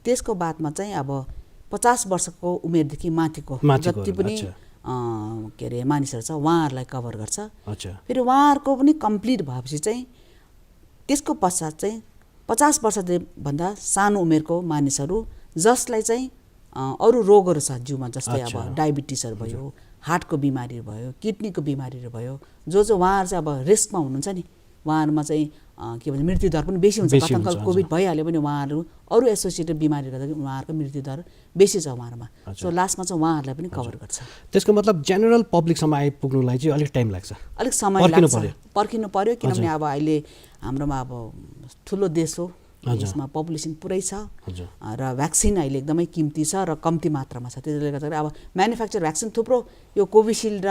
त्यसको बादमा चाहिँ अब 50 वर्षको उमेरदेखि माथिको जति पनि के अरे मानिसहरू छ उहाँहरूलाई कभर गर्छ। फेरि उहाँहरूको पनि कम्प्लिट भएपछि चाहिँ त्यसको पश्चात चाहिँ 50 वर्षभन्दा सानो उमेरको मानिसहरू जसलाई चाहिँ अरू रोगहरू छ जिउमा, जस्तै अब डायबिटिसहरू भयो, हार्टको बिमारीहरू भयो, किडनीको बिमारीहरू भयो, जो उहाँहरू चाहिँ अब रिस्कमा हुनुहुन्छ नि, उहाँहरूमा चाहिँ के भन्छ मृत्युदर पनि बेसी हुन्छ। कथङ्कल कोभिड भइहाल्यो भने उहाँहरू अरू एसोसिएटेड बिमारीहरू गर्दा उहाँहरूको मृत्युदर बेसी छ उहाँहरूमा। सो लास्टमा चाहिँ उहाँहरूलाई पनि कभर गर्छ। त्यसको मतलब जेनरल पब्लिकसम्म आइपुग्नुलाई चाहिँ अलिक टाइम लाग्छ, अलिक समय लाग्छ, पर्खिनु पर्यो। किनभने अब अहिले हाम्रोमा अब ठुलो देश हो, यसमा पपुलेसन पुरै छ र भ्याक्सिन अहिले एकदमै किम्ती छ र कम्ती मात्रामा छ। त्यसले गर्दाखेरि अब म्यानुफ्याक्चर भ्याक्सिन थुप्रो, यो कोभिसिल्ड र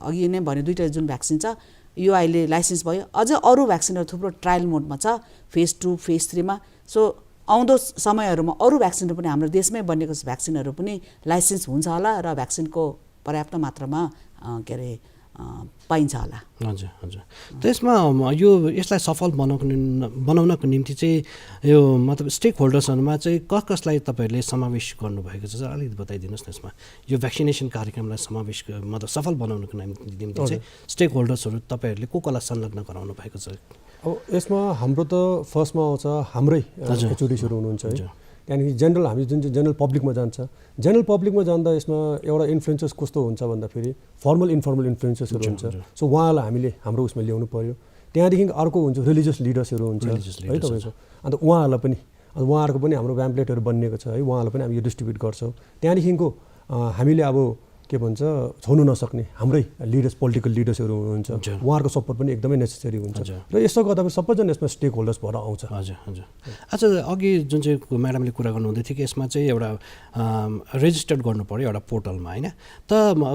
अघि नै भने 2टा जुन भ्याक्सिन छ यो अहिले लाइसेन्स भयो। अझै अरू भ्याक्सिनहरू थुप्रो ट्रायल मोडमा छ, फेज 2 फेज 3 मा। सो आउँदो समयहरूमा अरू भ्याक्सिनहरू पनि हाम्रो देशमै बनेको भ्याक्सिनहरू पनि लाइसेन्स हुन्छ होला र भ्याक्सिनको पर्याप्त मात्रामा के अरे पाइन्छ होला। हजुर हजुर। त्यसमा यो यसलाई सफल बनाउनको निम्ति चाहिँ यो मतलब स्टेक होल्डर्सहरूमा चाहिँ कसलाई तपाईँहरूले समावेश गर्नुभएको छ अलिकति बताइदिनुहोस् न। यसमा यो भ्याक्सिनेसन कार्यक्रमलाई समावेश मतलब सफल बनाउनको निम्ति चाहिँ स्टेक होल्डर्सहरू तपाईँहरूले कसलाई संलग्न गराउनु भएको छ? अब यसमा हाम्रो त फर्स्टमा आउँछ हाम्रै एचओडीसहरू हुनुहुन्छ है। त्यहाँदेखि जेनरल हामी जुन चाहिँ जेनरल पब्लिकमा जान्छ, जेनरल पब्लिकमा जाँदा यसमा एउटा इन्फ्लुएन्सर्स कस्तो हुन्छ भन्दाखेरि फर्मल इन्फर्मल इन्फ्लुएन्सर्सहरू हुन्छ। सो उहाँलाई हामीले हाम्रो उसमा ल्याउनु पर्यो। त्यहाँदेखि अर्को हुन्छ रिलिजियस लिडर्सहरू हुन्छ है तपाईँको, अन्त उहाँहरूलाई पनि उहाँहरूको पनि हाम्रो प्याम्पलेटहरू बनिएको छ है, उहाँहरूलाई पनि हामी यो डिस्ट्रिब्युट गर्छौँ। त्यहाँदेखिको हामीले अब के भन्छ छोड्नु नसक्ने हाम्रै लिडर्स पोलिटिकल लिडर्सहरू हुनुहुन्छ, उहाँहरूको सपोर्ट पनि एकदमै नेसेसरी हुन्छ र यसो गर्दाखेरि सबैजना यसमा स्टेक होल्डर्स भएर आउँछ। हजुर हजुर। अच्छा, अघि जुन चाहिँ म्याडमले कुरा गर्नुहुँदै थियो कि यसमा चाहिँ एउटा रेजिस्टर्ड गर्नु पऱ्यो एउटा पोर्टलमा होइन, त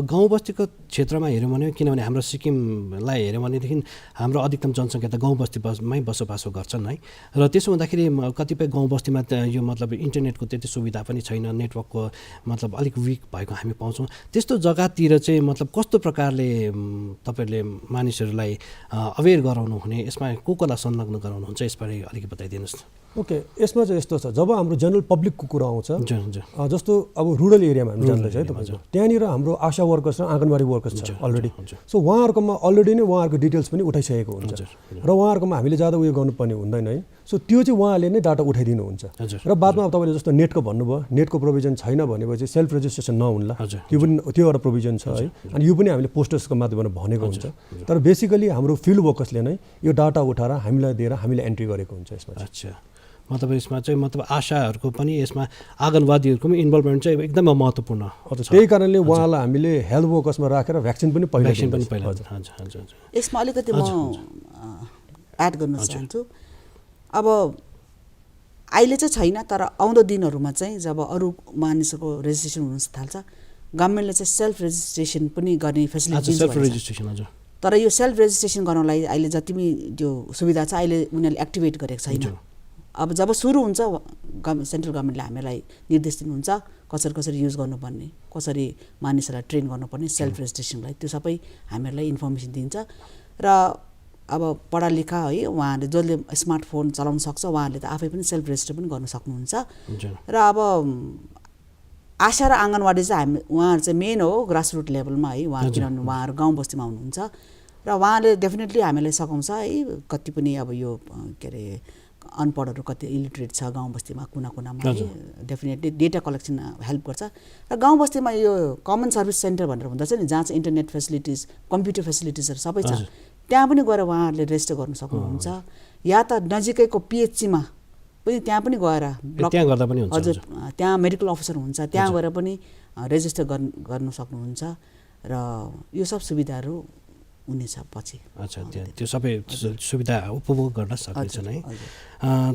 गाउँ बस्तीको क्षेत्रमा हेऱ्यौँ भने, किनभने हाम्रो सिक्किमलाई हेऱ्यौँ भनेदेखि हाम्रो अधिकतम जनसङ्ख्या त गाउँ बस्तीमै बसोबासो गर्छन् है, र त्यसो हुँदाखेरि कतिपय गाउँ बस्तीमा यो मतलब इन्टरनेटको त्यति सुविधा पनि छैन, नेटवर्कको मतलब अलिक विक भएको हामी पाउँछौँ। त्यस्तो जग्गातिर चाहिँ मतलब कस्तो प्रकारले तपाईँहरूले मानिसहरूलाई अवेर गराउनु हुने, यसमा कसलाई संलग्न गराउनुहुन्छ यसबारे अलिकति बताइदिनुहोस् न। ओके, यसमा चाहिँ यस्तो छ, जब हाम्रो जेनरल पब्लिकको कुरा आउँछ, जस्तो अब रुरल एरियामा हामी जाँदैछ है तपाईँको, त्यहाँनिर हाम्रो आशा वर्कर्स र आँगनबाडी वर्कर्स छ अलरेडी। सो उहाँहरूकोमा अलरेडी नै उहाँहरूको डिटेल्स पनि उठाइसकेको हुन्छ र उहाँहरूकोमा हामीले ज्यादा उयो गर्नुपर्ने हुँदैन है। सो त्यो चाहिँ उहाँले नै डाटा उठाइदिनुहुन्छ र बादमा अब तपाईँले जस्तो नेटको भन्नुभयो, नेटको प्रोभिजन छैन भनेपछि सेल्फ रेजिस्ट्रेसन नहुन्ला, त्यो एउटा प्रोभिजन छ है। अनि यो पनि हामीले पोस्टर्सको माध्यमबाट भनेको हुन्छ, तर बेसिकली हाम्रो फिल्ड वर्कर्सले नै यो डाटा उठाएर हामीलाई दिएर हामीले एन्ट्री गरेको हुन्छ यसमा। अच्छा, मतलब यसमा चाहिँ मतलब आशाहरूको पनि यसमा आँगनवादीहरूको पनि इन्भल्भमेन्ट चाहिँ एकदमै महत्त्वपूर्ण छ। त्यही कारणले उहाँलाई हामीले हेल्थ वर्कर्समा राखेर भ्याक्सिन पनि पहिला यसमा अलिकति म एड गर्न चाहन्छु। अब अहिले चाहिँ छैन, तर आउँदो दिनहरूमा चाहिँ जब अरू मानिसहरूको रेजिस्ट्रेसन हुन थाल्छ, गभर्मेन्टले चाहिँ सेल्फ रेजिस्ट्रेसन पनि गर्ने फेसिलिटी दिन्छ। तर यो सेल्फ रेजिस्ट्रेसन गर्नलाई अहिले जति पनि त्यो सुविधा छ अहिले उनीहरूले एक्टिभेट गरेको छैन। अब जब सुरु हुन्छ सेन्ट्रल गभर्मेन्टले हामीलाई निर्देश दिनुहुन्छ कसरी कसरी युज गर्नुपर्ने, कसरी मानिसहरूलाई ट्रेन गर्नुपर्ने सेल्फ रेजिस्ट्रेसनलाई, त्यो सबै हामीहरूलाई इन्फर्मेसन दिन्छ। र अब पढालेखा है उहाँहरूले जसले स्मार्टफोन चलाउन सक्छ उहाँहरूले त आफै पनि सेल्फ रेजिस्टर पनि गर्न सक्नुहुन्छ। र अब आशा र आँगनवाडी चाहिँ हामी उहाँहरू चाहिँ मेन हो ग्रासरुट लेभलमा है उहाँहरू, किनभने उहाँहरू गाउँ बस्तीमा हुनुहुन्छ र उहाँले डेफिनेटली हामीलाई सघाउँछ है। कति पनि अब यो के अरे अनपढहरू कति इलिटरेट छ गाउँ बस्तीमा कुना कुनामा, डेफिनेटली डेटा कलेक्सन हेल्प गर्छ। र गाउँ बस्तीमा यो कमन सर्भिस सेन्टर भनेर हुँदछ नि, जहाँ चाहिँ इन्टरनेट फेसिलिटिज कम्प्युटर फेसिलिटिजहरू सबै छ, त्यहाँ पनि गएर उहाँहरूले रेजिस्टर गर्नु सक्नुहुन्छ। या त नजिकैको पिएचसीमा पनि त्यहाँ पनि गएर हजुर त्यहाँ मेडिकल अफिसर हुन्छ, त्यहाँ गएर पनि रेजिस्टर गर्नु सक्नुहुन्छ र यो सब सुविधाहरू हुनेछ पछि। अच्छा, त्यो सबै सुविधा उपभोग गर्न सक्नेछन् है।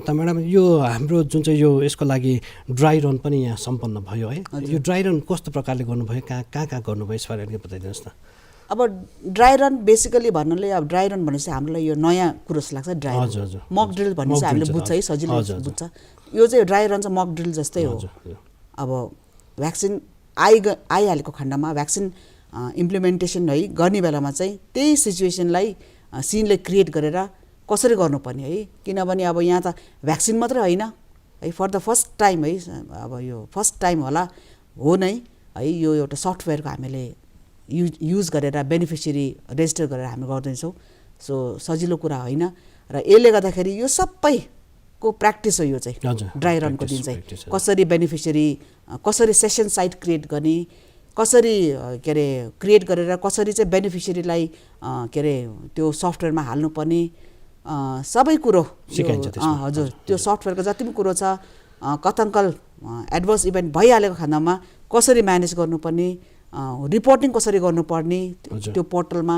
त म्याडम, यो हाम्रो जुन चाहिँ यो यसको लागि ड्राई रन पनि यहाँ सम्पन्न भयो है, यो ड्राई रन कस्तो प्रकारले गर्नुभयो, कहाँ गर्नुभयो यसबारे अलिकति बताइदिनुहोस् न। अब ड्राई रन बेसिकली भन्नुले अब ड्राई रन भनेपछि हामीलाई यो नयाँ कुरो जस्तो लाग्छ। ड्राई रन मक ड्रिल भन्ने चाहिँ हामीले बुझ्छ है, सजिलो बुझ्छ। यो चाहिँ ड्राई रन चाहिँ मक ड्रिल जस्तै हो। अब भ्याक्सिन आइहालेको खण्डमा भ्याक्सिन इम्प्लिमेन्टेसन है गर्ने बेलामा चाहिँ त्यही सिचुएसनलाई सिनले क्रिएट गरेर कसरी गर्नुपर्ने है, किनभने अब यहाँ त भ्याक्सिन मात्रै होइन है, फर द फर्स्ट टाइम है, अब यो फर्स्ट टाइम होला हो नै है, यो एउटा सफ्टवेयरको हामीले युज गरेर बेनिफिसियरी रेजिस्टर गरेर हामी गर्दैछौँ। सो सजिलो कुरा होइन र यसले गर्दाखेरि यो सबैको प्र्याक्टिस हो। यो चाहिँ ड्राई रनको दिन चाहिँ कसरी बेनिफिसियरी, कसरी सेसन साइट क्रिएट गर्ने, कसरी के अरे क्रिएट गरेर कसरी चाहिँ बेनिफिसियरीलाई के अरे त्यो सफ्टवेयरमा हाल्नुपर्ने सबै कुरो हजुर त्यो सफ्टवेयरको जति पनि कुरो छ, कथङ्कल एडभर्स इभेन्ट भइहालेको खण्डमा कसरी म्यानेज गर्नुपर्ने, रिपोर्टिङ कसरी गर्नुपर्ने त्यो पोर्टलमा,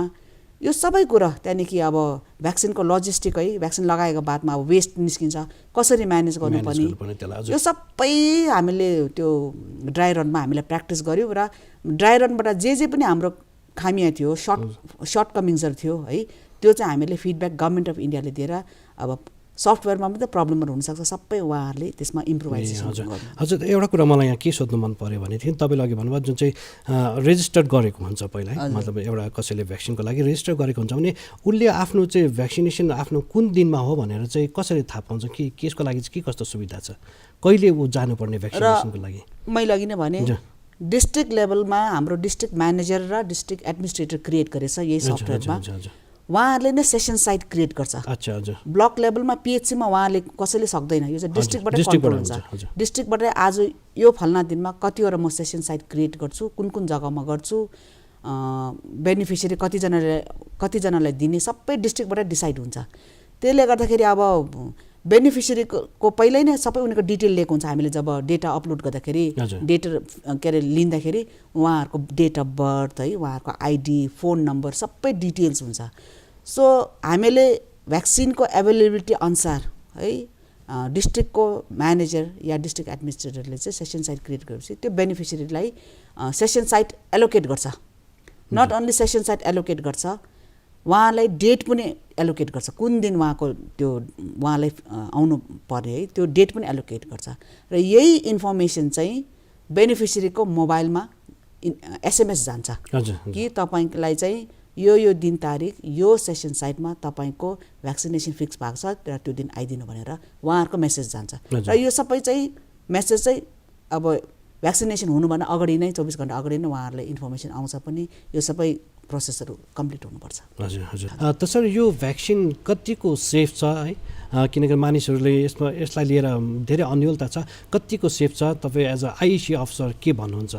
यो सबै कुरा त्यहाँदेखि अब भ्याक्सिनको लजिस्टिक है, भ्याक्सिन लगाएको बादमा अब वेस्ट निस्किन्छ कसरी म्यानेज गर्नुपर्ने, यो सबै हामीले त्यो ड्राई रनमा हामीले प्र्याक्टिस गऱ्यौँ र ड्राई रनबाट जे पनि हाम्रो खामिया थियो, सर्टकमिङ्सहरू थियो है, त्यो चाहिँ हामीले फिडब्याक गभर्मेन्ट अफ इन्डियाले दिएर अब सफ्टवेयरमा मात्रै प्रब्लमहरू हुनसक्छ, सबै उहाँहरूले त्यसमा इम्प्रोभाइजेसन गर्नु। हजुर एउटा कुरा मलाई यहाँ के सोध्नु मन पऱ्यो भनेदेखि तपाईँले अघि भन्नुभयो जुन चाहिँ रेजिस्टर्ड गरेको हुन्छ पहिला है, मतलब एउटा कसैले भ्याक्सिनको लागि रेजिस्टर गरेको हुन्छ भने उसले आफ्नो चाहिँ भ्याक्सिनेसन आफ्नो कुन दिनमा हो भनेर चाहिँ कसरी थाहा पाउँछ कि यसको लागि चाहिँ के कस्तो सुविधा छ, कहिले ऊ जानुपर्ने भ्याक्सिनेसनको लागि? मैले अघि नै भने डिस्ट्रिक्ट लेभलमा हाम्रो डिस्ट्रिक्ट म्यानेजर र डिस्ट्रिक्ट एडमिनिस्ट्रेटर क्रिएट गरेछ यही सफ्टवेयरमा, उहाँहरूले नै सेसन साइट क्रिएट गर्छ। अच्छा हजुर। ब्लक लेभलमा पिएचसीमा उहाँले कसैले सक्दैन, यो चाहिँ डिस्ट्रिक्टबाटै कन्ट्रोल हुन्छ। डिस्ट्रिक्टबाटै आज यो फल्ना दिनमा कतिवटा म सेसन साइट क्रिएट गर्छु, कुन कुन जग्गामा गर्छु, बेनिफिसियरी कतिजनालाई दिने सबै डिस्ट्रिक्टबाटै डिसाइड हुन्छ। त्यसले गर्दाखेरि अब बेनिफिसियरीको पहिल्यै नै सबै उनीहरूको डिटेल लिएको हुन्छ। हामीले जब डेटा अपलोड गर्दाखेरि डेटा के अरे लिँदाखेरि उहाँहरूको डेट अफ बर्थ है, उहाँहरूको आइडी, फोन नम्बर सबै डिटेल्स हुन्छ। सो हामीले भ्याक्सिनको एभाइलेबिलिटी अनुसार है डिस्ट्रिक्टको म्यानेजर या डिस्ट्रिक्ट एडमिनिस्ट्रेटरले चाहिँ सेसन साइट क्रिएट गरेपछि त्यो बेनिफिसियरीलाई सेसन साइट एलोकेट गर्छ। Not only session site allocate गर्छ, उहाँलाई डेट पनि एलोकेट गर्छ, कुन दिन उहाँको त्यो उहाँलाई आउनु पर्ने है त्यो डेट पनि एलोकेट गर्छ। र यही इन्फर्मेसन चाहिँ बेनिफिसियरीको मोबाइलमा एसएमएस जान्छ कि तपाईँलाई चाहिँ यो दिन तारिक यो सेसन साइटमा तपाईँको भ्याक्सिनेसन फिक्स भएको छ र त्यो दिन आइदिनु भनेर उहाँहरूको मेसेज जान्छ। र यो सबै चाहिँ मेसेज चाहिँ अब भ्याक्सिनेसन हुनुभन्दा अगाडि नै 24 घण्टा अगाडि नै उहाँहरूलाई इन्फर्मेसन आउँछ पनि, यो सबै प्रोसेसहरू कम्प्लिट हुनुपर्छ। हजुर हजुर। त्यसरी यो भ्याक्सिन कतिको सेफ छ है, किनकि मानिसहरूले यसलाई लिएर धेरै अन्यलता छ, कतिको सेफ छ, तपाईँ एज अ आइसी अफिसर के भन्नुहुन्छ?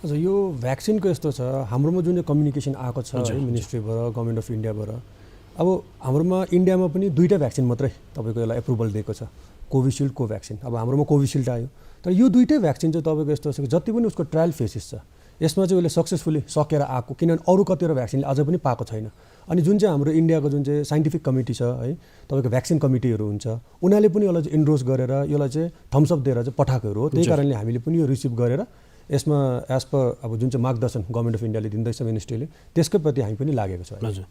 हजुर, यो भ्याक्सिनको यस्तो छ, हाम्रोमा जुन चाहिँ कम्युनिकेसन आएको छ है मिनिस्ट्रीबाट, गभर्मेन्ट अफ इन्डियाबाट, अब हाम्रोमा इन्डियामा पनि 2टा भ्याक्सिन मात्रै तपाईँको यसलाई एप्रुभल दिएको छ, कोभिसिल्ड, कोभ्याक्सिन। अब हाम्रोमा कोभिसिल्ड आयो, तर यो 2टै भ्याक्सिन चाहिँ तपाईँको यस्तो छ कि जति पनि उसको ट्रायल फेसेस छ यसमा चाहिँ उसले सक्सेसफुली सकेर आएको, किनभने अरू कतिवटा भ्याक्सिनले अझै पनि पाएको छैन। अनि जुन चाहिँ हाम्रो इन्डियाको जुन चाहिँ साइन्टिफिक कमिटी छ है, तपाईँको भ्याक्सिन कमिटीहरू हुन्छ, उनीहरूले पनि यसलाई चाहिँ इन्डोर्स गरेर यसलाई चाहिँ थम्सअप दिएर चाहिँ पठाएकोहरू हो। त्यही कारणले हामीले पनि यो रिसिभ गरेर यसमा एज पर अब जुन चाहिँ मार्गदर्शन गभर्मेन्ट अफ इन्डियाले दिँदैछ मिनिस्ट्रीले, त्यसकै प्रति हामी पनि लागेको छ। हजुर।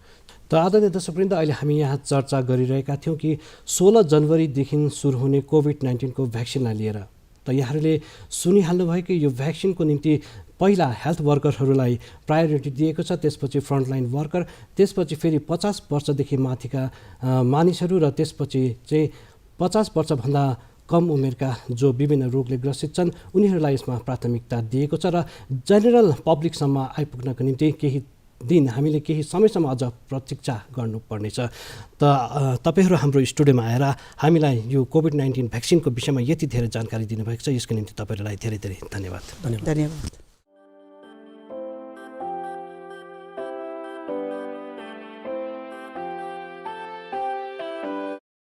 त आदरणीय दर्शकवृन्द, अहिले हामी यहाँ चर्चा गरिरहेका थियौँ कि 16 जनवरीदेखि सुरु हुने कोभिड-19 को भ्याक्सिनलाई लिएर। त यहाँहरूले सुनिहाल्नुभयो कि यो भ्याक्सिनको निम्ति पहिला हेल्थ वर्करहरूलाई प्रायोरिटी दिएको छ, त्यसपछि फ्रन्टलाइन वर्कर, त्यसपछि फेरि 50 वर्षदेखि माथिका मानिसहरू र त्यसपछि चाहिँ 50 वर्षभन्दा कम उमेरका जो विभिन्न रोगले ग्रसित छन् उनीहरूलाई यसमा प्राथमिकता दिएको छ। र जेनरल पब्लिकसम्म आइपुग्नको निम्ति केही दिन हामीले केही समयसम्म अझ प्रतीक्षा गर्नुपर्नेछ। त तपाईँहरू हाम्रो स्टुडियोमा आएर हामीलाई यो कोभिड-19 भ्याक्सिनको विषयमा यति धेरै जानकारी दिनुभएको छ, यसको निम्ति तपाईँहरूलाई धेरै धेरै धन्यवाद। धन्यवाद।